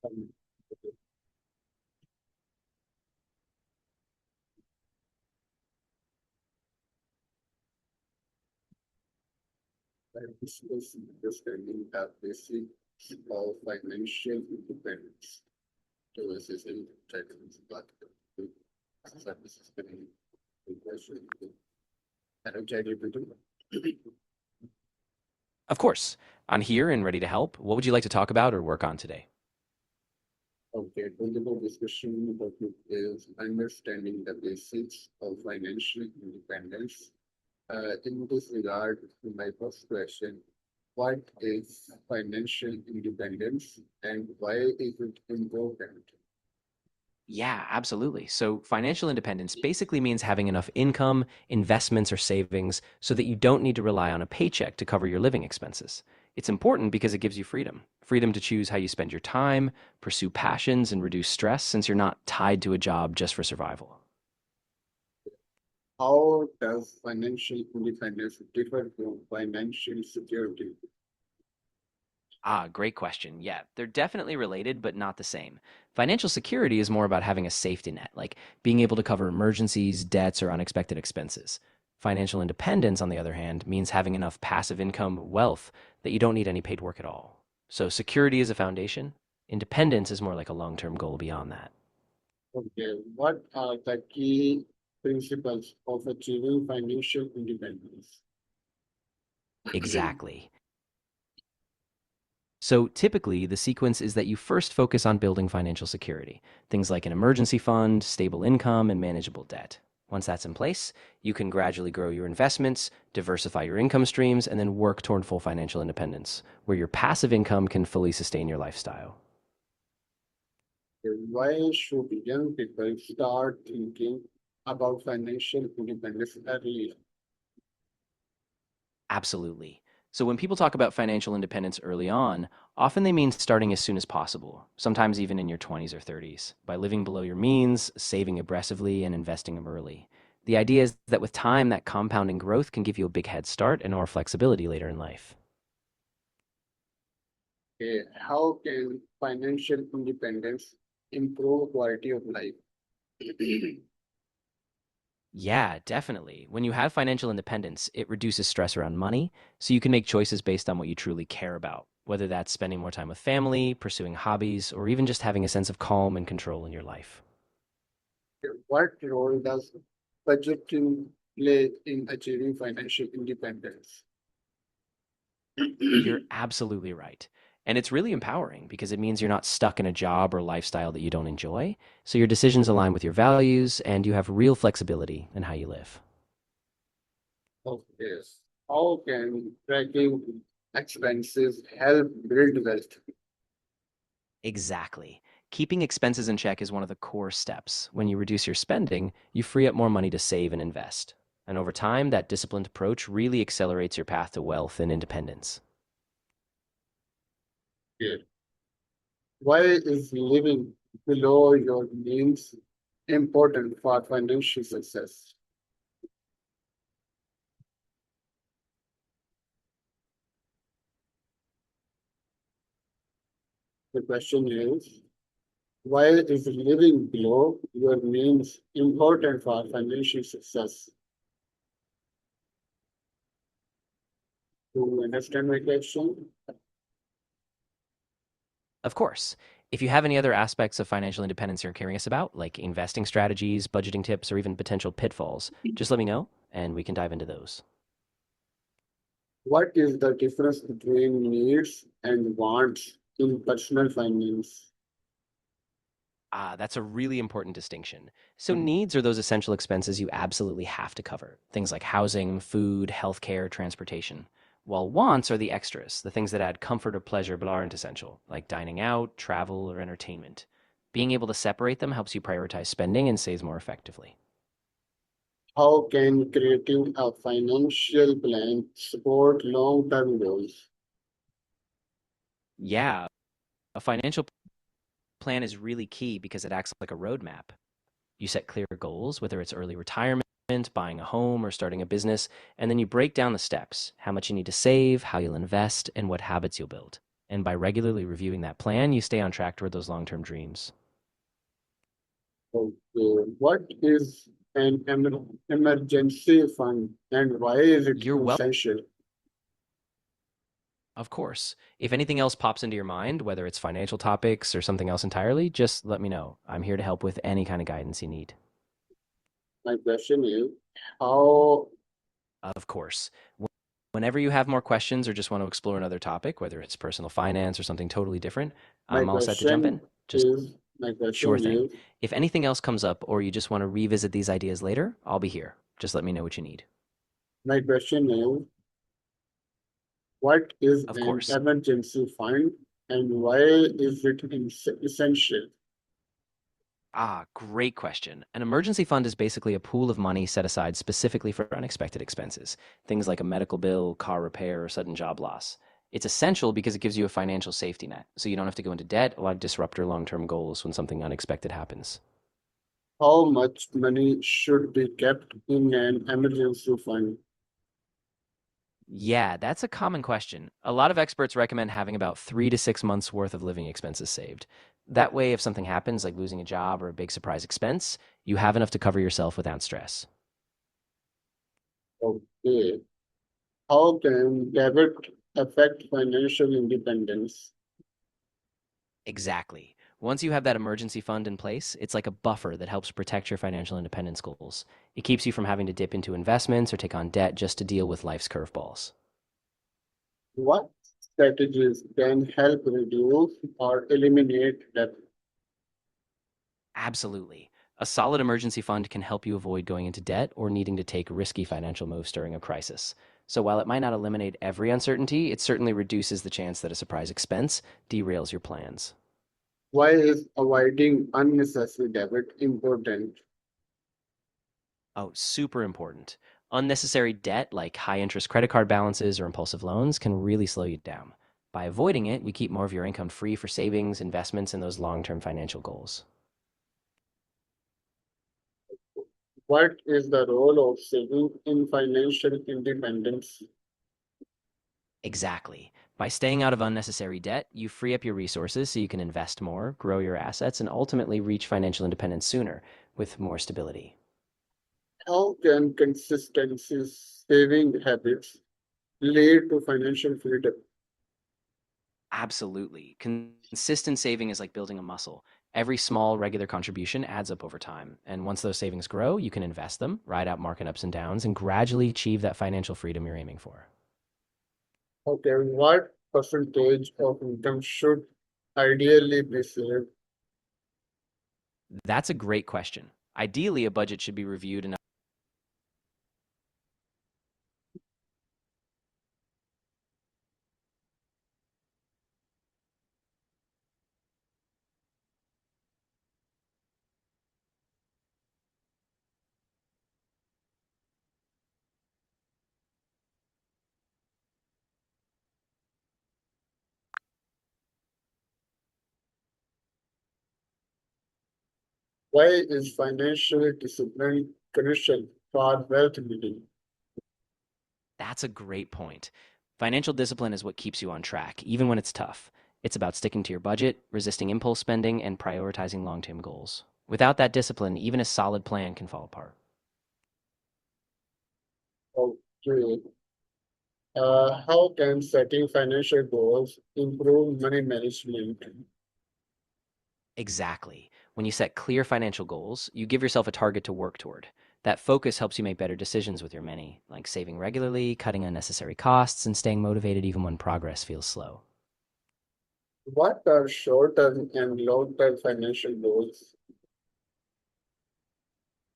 Um, I discuss understanding the basics of financial independence versus independence, but services can be question. Hello, Chatgpt. Of course. I'm here and ready to help. What would you like to talk about or work on today? Okay, principal discussion topic is understanding the basics of financial independence. In this regard, my first question, what is financial independence and why is it important? Yeah, absolutely. So, financial independence basically means having enough income, investments, or savings so that you don't need to rely on a paycheck to cover your living expenses. It's important because it gives you freedom to choose how you spend your time, pursue passions, and reduce stress since you're not tied to a job just for survival. How does financial independence differ from financial security? Great question. Yeah, they're definitely related, but not the same. Financial security is more about having a safety net, like being able to cover emergencies, debts, or unexpected expenses. Financial independence, on the other hand, means having enough passive income, wealth, that you don't need any paid work at all. So security is a foundation. Independence is more like a long term goal beyond that. Okay, what are the key principles of achieving financial independence? Exactly. So typically, the sequence is that you first focus on building financial security, things like an emergency fund, stable income, and manageable debt. Once that's in place, you can gradually grow your investments, diversify your income streams, and then work toward full financial independence, where your passive income can fully sustain your lifestyle. Why should young people start thinking about financial independence early? Absolutely. So when people talk about financial independence early on, often they mean starting as soon as possible, sometimes even in your 20s or 30s, by living below your means, saving aggressively, and investing them early. The idea is that with time, that compounding growth can give you a big head start and more flexibility later in life. How can financial independence improve quality of life? Yeah, definitely. When you have financial independence, it reduces stress around money, so you can make choices based on what you truly care about, whether that's spending more time with family, pursuing hobbies, or even just having a sense of calm and control in your life. What role does budgeting play in achieving financial independence? You're absolutely right. And it's really empowering because it means you're not stuck in a job or lifestyle that you don't enjoy. So your decisions align with your values and you have real flexibility in how you live. Okay. How can tracking expenses help build wealth? Exactly. Keeping expenses in check is one of the core steps. When you reduce your spending, you free up more money to save and invest. And over time, that disciplined approach really accelerates your path to wealth and independence. Yeah. Why is living below your means important for financial success? The question is, why is living below your means important for financial success? Do you understand my question? Of course, if you have any other aspects of financial independence you're curious about, like investing strategies, budgeting tips, or even potential pitfalls, just let me know and we can dive into those. What is the difference between needs and wants in personal finance? That's a really important distinction. So, needs are those essential expenses you absolutely have to cover, things like housing, food, healthcare, transportation. While wants are the extras, the things that add comfort or pleasure but aren't essential, like dining out, travel, or entertainment. Being able to separate them helps you prioritize spending and saves more effectively. How can creating a financial plan support long-term goals? Yeah, a financial plan is really key because it acts like a roadmap. You set clear goals, whether it's early retirement, buying a home, or starting a business, and then you break down the steps how much you need to save, how you'll invest, and what habits you'll build. And by regularly reviewing that plan, you stay on track toward those long term dreams. Okay. What is an emergency fund and why is it You're well, essential? of course. If anything else pops into your mind, whether it's financial topics or something else entirely, just let me know. I'm here to help with any kind of guidance you need. My question is, how Of course. Whenever you have more questions or just want to explore another topic, whether it's personal finance or something totally different, my I'm all set to jump question in. Just my sure question thing. is, If anything else comes up or you just want to revisit these ideas later, I'll be here. Just let me know what you need. my question is, what is Of an course. emergency fund and why is it essential? Great question. An emergency fund is basically a pool of money set aside specifically for unexpected expenses, things like a medical bill, car repair, or sudden job loss. It's essential because it gives you a financial safety net, so you don't have to go into debt or disrupt your long term goals when something unexpected happens. How much money should be kept in an emergency fund? Yeah, that's a common question. A lot of experts recommend having about 3 to 6 months worth of living expenses saved. That way, if something happens, like losing a job or a big surprise expense, you have enough to cover yourself without stress. Okay. How can debit affect financial independence? Exactly. Once you have that emergency fund in place, it's like a buffer that helps protect your financial independence goals. It keeps you from having to dip into investments or take on debt just to deal with life's curveballs. What strategies can help reduce or eliminate debt? Absolutely. A solid emergency fund can help you avoid going into debt or needing to take risky financial moves during a crisis. So while it might not eliminate every uncertainty, it certainly reduces the chance that a surprise expense derails your plans. Why is avoiding unnecessary debt important? Oh, super important. Unnecessary debt like high interest credit card balances or impulsive loans can really slow you down. By avoiding it, you keep more of your income free for savings, investments, and those long term financial goals. What is the role of saving in financial independence? Exactly. By staying out of unnecessary debt, you free up your resources so you can invest more, grow your assets, and ultimately reach financial independence sooner with more stability. How can consistent saving habits lead to financial freedom? Absolutely. Consistent saving is like building a muscle. Every small, regular contribution adds up over time. And once those savings grow, you can invest them, ride out market ups and downs, and gradually achieve that financial freedom you're aiming for. Okay, what percentage of income should ideally be saved? That's a great question. Ideally, a budget should be reviewed and Why is financial discipline crucial for wealth building? that's a great point. Financial discipline is what keeps you on track, even when it's tough. It's about sticking to your budget, resisting impulse spending, and prioritizing long term goals. Without that discipline, even a solid plan can fall apart. Okay. How can setting financial goals improve money management? Exactly. When you set clear financial goals, you give yourself a target to work toward. That focus helps you make better decisions with your money, like saving regularly, cutting unnecessary costs, and staying motivated even when progress feels slow. What are short-term and long-term financial goals?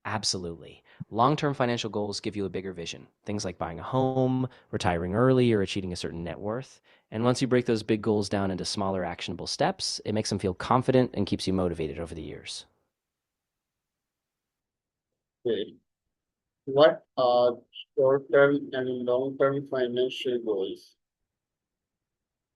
Absolutely. Long term financial goals give you a bigger vision. Things like buying a home, retiring early, or achieving a certain net worth. And once you break those big goals down into smaller, actionable steps, it makes them feel confident and keeps you motivated over the years. Okay. What are short-term and long-term financial goals?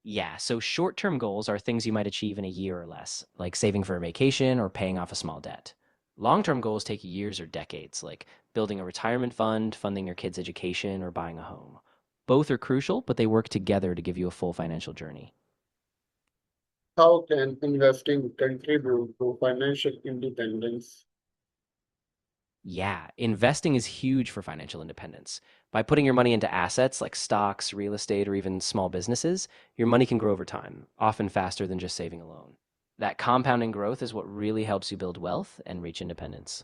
Yeah, so short term goals are things you might achieve in a year or less, like saving for a vacation or paying off a small debt. Long term goals take years or decades, like building a retirement fund, funding your kids' education, or buying a home. Both are crucial, but they work together to give you a full financial journey. How can investing contribute to financial independence? Yeah, investing is huge for financial independence. By putting your money into assets like stocks, real estate, or even small businesses, your money can grow over time, often faster than just saving alone. That compounding growth is what really helps you build wealth and reach independence.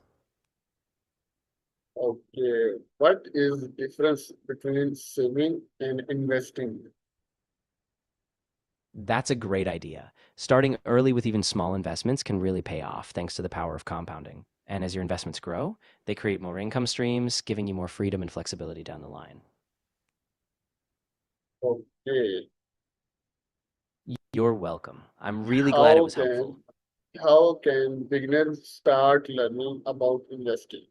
Okay, what is the difference between saving and investing? That's a great idea. Starting early with even small investments can really pay off thanks to the power of compounding. And as your investments grow, they create more income streams, giving you more freedom and flexibility down the line. Okay, You're welcome. I'm really glad it how was helpful. can how can beginners start learning about investing?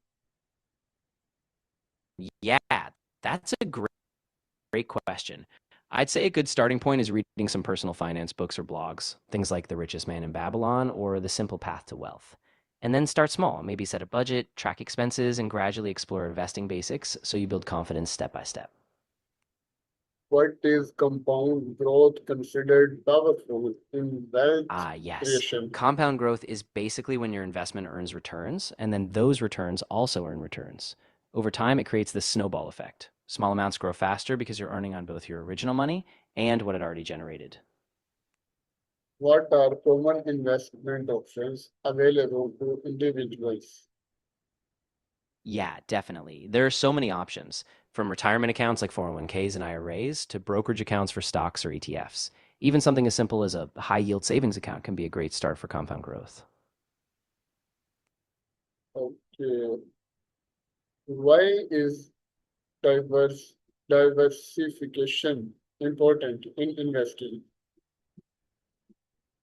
Yeah, that's a great question. I'd say a good starting point is reading some personal finance books or blogs, things like The Richest Man in Babylon or The Simple Path to Wealth. And then start small, maybe set a budget, track expenses, and gradually explore investing basics so you build confidence step by step. What is compound growth considered powerful in wealth Ah, yes. creation? Compound growth is basically when your investment earns returns, and then those returns also earn returns. Over time, it creates this snowball effect. Small amounts grow faster because you're earning on both your original money and what it already generated. What are common investment options available to individuals? Yeah, definitely. There are so many options, from retirement accounts like 401ks and IRAs to brokerage accounts for stocks or ETFs. Even something as simple as a high yield savings account can be a great start for compound growth. Okay, why is diverse diversification important in investing?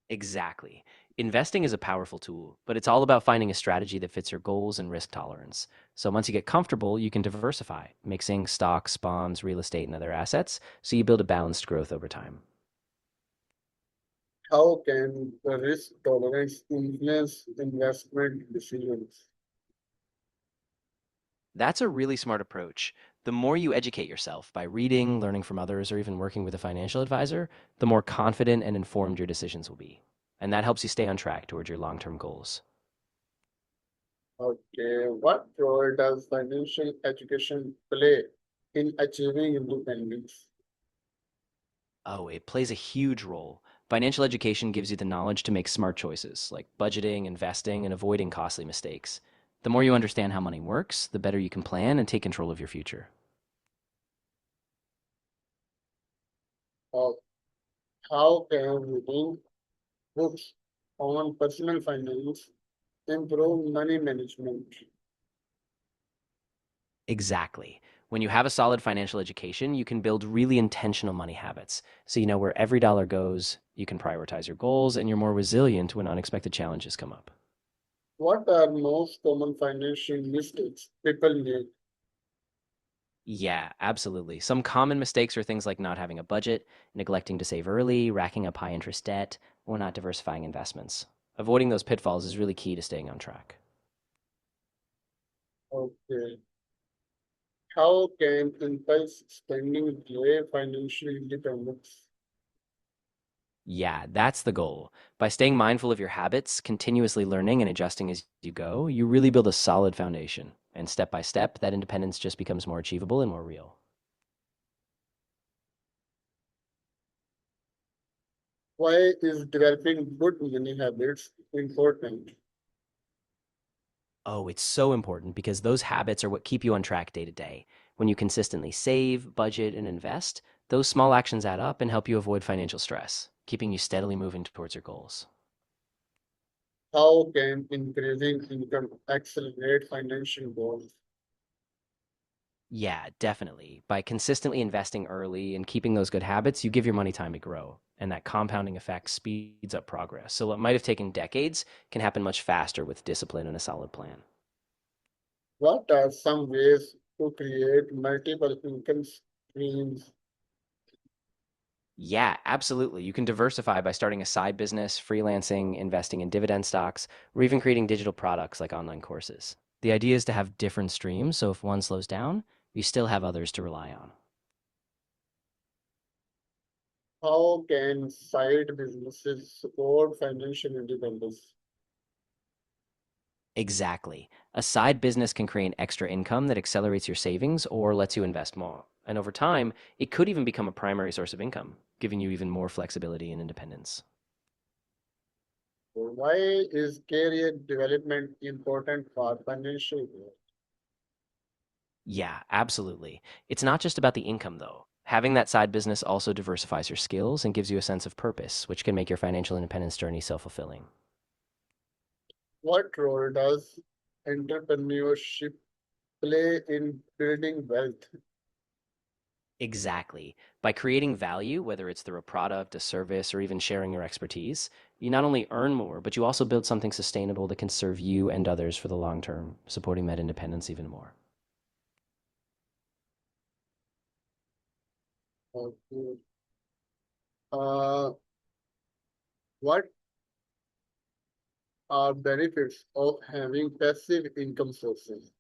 Exactly. Investing is a powerful tool, but it's all about finding a strategy that fits your goals and risk tolerance. So once you get comfortable, you can diversify, mixing stocks, bonds, real estate, and other assets, so you build a balanced growth over time. How can the risk tolerance influence investment decisions? That's a really smart approach. The more you educate yourself by reading, learning from others, or even working with a financial advisor, the more confident and informed your decisions will be. And that helps you stay on track towards your long term goals. Okay, what role does financial education play in achieving independence? Oh, it plays a huge role. Financial education gives you the knowledge to make smart choices, like budgeting, investing, and avoiding costly mistakes. The more you understand how money works, the better you can plan and take control of your future. Uh, how can reading books on personal finance improve money management? Exactly. When you have a solid financial education, you can build really intentional money habits. So you know where every dollar goes, you can prioritize your goals, and you're more resilient when unexpected challenges come up. What are most common financial mistakes people make? Yeah, absolutely. Some common mistakes are things like not having a budget, neglecting to save early, racking up high interest debt, or not diversifying investments. Avoiding those pitfalls is really key to staying on track. Okay. How can impulse spending delay financial independence? Yeah, that's the goal. By staying mindful of your habits, continuously learning and adjusting as you go, you really build a solid foundation. And step by step, that independence just becomes more achievable and more real. Why is developing good money habits important? Oh, it's so important because those habits are what keep you on track day to day. When you consistently save, budget, and invest, those small actions add up and help you avoid financial stress, keeping you steadily moving towards your goals. How can increasing income accelerate financial goals? Yeah, definitely. By consistently investing early and keeping those good habits, you give your money time to grow. And that compounding effect speeds up progress. So, what might have taken decades can happen much faster with discipline and a solid plan. What are some ways to create multiple income streams? Yeah, absolutely. You can diversify by starting a side business, freelancing, investing in dividend stocks, or even creating digital products like online courses. The idea is to have different streams, so if one slows down, you still have others to rely on. How can side businesses support financial independence? Exactly. A side business can create extra income that accelerates your savings or lets you invest more. And over time, it could even become a primary source of income, giving you even more flexibility and independence. Why is career development important for financial growth? Yeah, absolutely. It's not just about the income, though. Having that side business also diversifies your skills and gives you a sense of purpose, which can make your financial independence journey self fulfilling. What role does entrepreneurship play in building wealth? Exactly. By creating value, whether it's through a product, a service, or even sharing your expertise, you not only earn more, but you also build something sustainable that can serve you and others for the long term, supporting that independence even more. Okay. Uh, what are benefits of having passive income sources?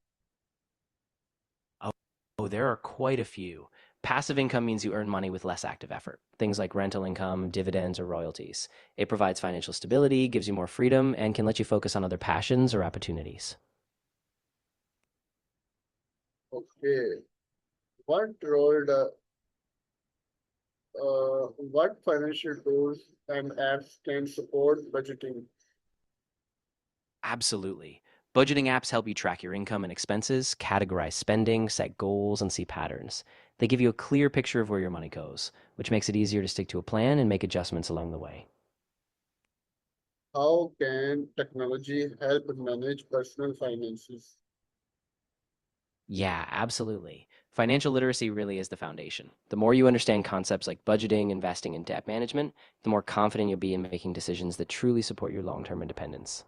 Oh, there are quite a few. Passive income means you earn money with less active effort. Things like rental income, dividends, or royalties. It provides financial stability, gives you more freedom, and can let you focus on other passions or opportunities. Okay. What role do, what financial tools and apps can support budgeting? Absolutely. Budgeting apps help you track your income and expenses, categorize spending, set goals, and see patterns. They give you a clear picture of where your money goes, which makes it easier to stick to a plan and make adjustments along the way. How can technology help manage personal finances? Yeah, absolutely. Financial literacy really is the foundation. The more you understand concepts like budgeting, investing, and debt management, the more confident you'll be in making decisions that truly support your long term independence.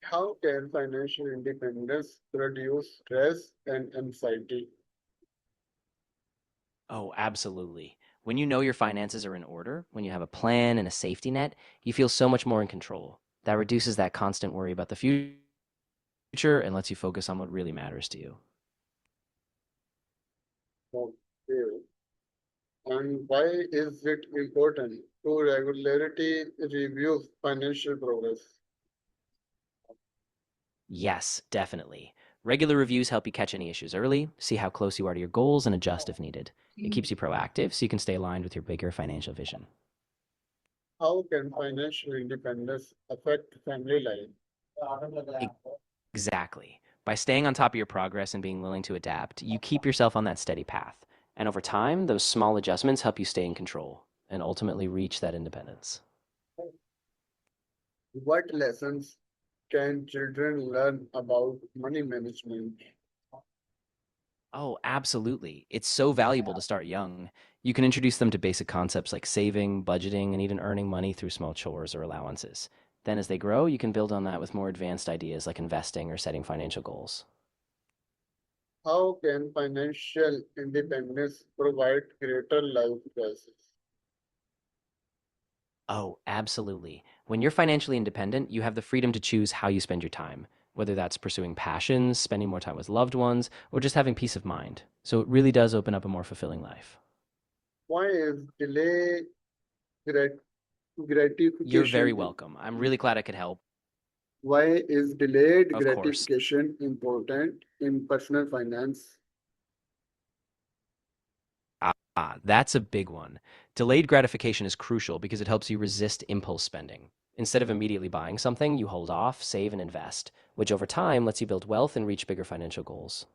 How can financial independence reduce stress and anxiety? Oh, absolutely. When you know your finances are in order, when you have a plan and a safety net, you feel so much more in control. That reduces that constant worry about the future and lets you focus on what really matters to you. Okay. And why is it important to regularly review financial progress? Yes, definitely. Regular reviews help you catch any issues early, see how close you are to your goals, and adjust if needed. It keeps you proactive so you can stay aligned with your bigger financial vision. How can financial independence affect family life? Exactly. By staying on top of your progress and being willing to adapt, you keep yourself on that steady path. And over time, those small adjustments help you stay in control and ultimately reach that independence. What lessons can children learn about money management? Oh, absolutely. It's so valuable to start young. You can introduce them to basic concepts like saving, budgeting, and even earning money through small chores or allowances. Then, as they grow, you can build on that with more advanced ideas like investing or setting financial goals. How can financial independence provide greater life choices? Oh, absolutely. When you're financially independent, you have the freedom to choose how you spend your time, whether that's pursuing passions, spending more time with loved ones, or just having peace of mind. So it really does open up a more fulfilling life. Why is grat- You're very gratification welcome. I'm really glad I could help. why is delayed Of course. gratification important in personal finance? That's a big one. Delayed gratification is crucial because it helps you resist impulse spending. Instead of immediately buying something, you hold off, save, and invest, which over time lets you build wealth and reach bigger financial goals.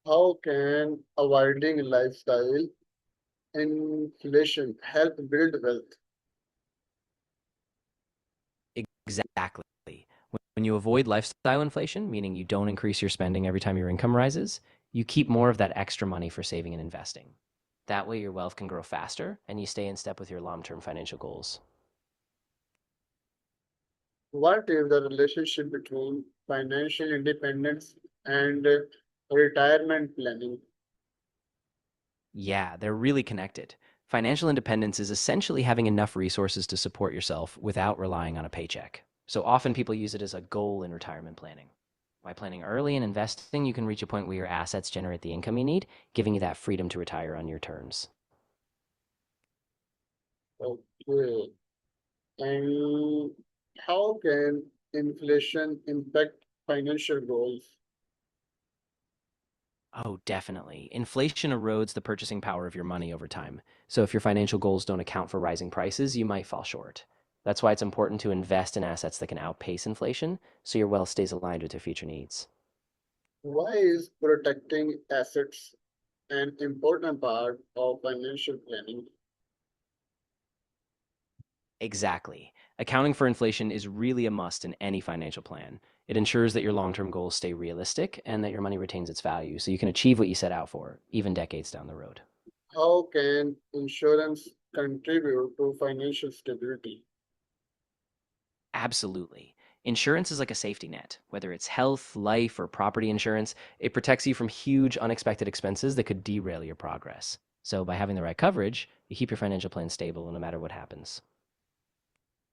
How can avoiding lifestyle inflation help build wealth? Exactly. When you avoid lifestyle inflation, meaning you don't increase your spending every time your income rises, you keep more of that extra money for saving and investing. That way, your wealth can grow faster and you stay in step with your long term financial goals. What is the relationship between financial independence and retirement planning? Yeah, they're really connected. Financial independence is essentially having enough resources to support yourself without relying on a paycheck. So often people use it as a goal in retirement planning. By planning early and investing, you can reach a point where your assets generate the income you need, giving you that freedom to retire on your terms. Okay. And how can inflation impact financial goals? Oh, definitely. Inflation erodes the purchasing power of your money over time. So if your financial goals don't account for rising prices, you might fall short. That's why it's important to invest in assets that can outpace inflation so your wealth stays aligned with your future needs. Why is protecting assets an important part of financial planning? Exactly. Accounting for inflation is really a must in any financial plan. It ensures that your long term goals stay realistic and that your money retains its value so you can achieve what you set out for, even decades down the road. How can insurance contribute to financial stability? Absolutely. Insurance is like a safety net. Whether it's health, life, or property insurance, it protects you from huge unexpected expenses that could derail your progress. So, by having the right coverage, you keep your financial plan stable no matter what happens.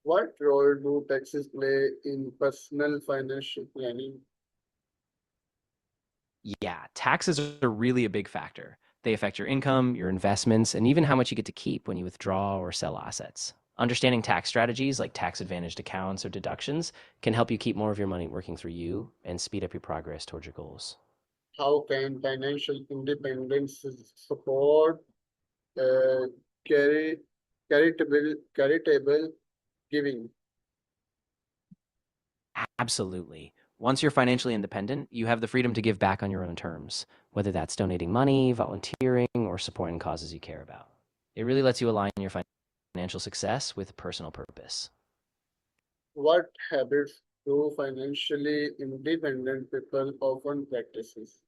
What role do taxes play in personal financial planning? Yeah, taxes are really a big factor. They affect your income, your investments, and even how much you get to keep when you withdraw or sell assets. Understanding tax strategies like tax advantaged accounts or deductions can help you keep more of your money working through you and speed up your progress towards your goals. How can financial independence support uh, carry, charitable giving? Absolutely. Once you're financially independent, you have the freedom to give back on your own terms, whether that's donating money, volunteering, or supporting causes you care about. It really lets you align your financial success with personal purpose. What habits do financially independent people often practices?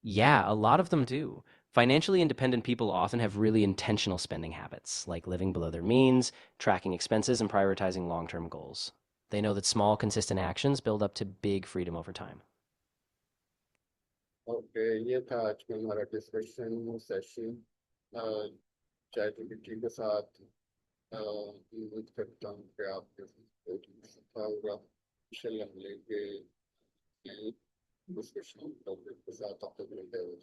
Yeah, a lot of them do. Financially independent people often have really intentional spending habits, like living below their means, tracking expenses, and prioritizing long term goals. They know that small, consistent actions build up to big freedom over time. Okay ये था आज का हमारा discussion session chat GPT के साथ उम्मीद करता हूँ कि आपके सीखा होगा इंशाल्लाह हम लेके डिस्कशन टॉपिक के साथ आपको मिलते हैं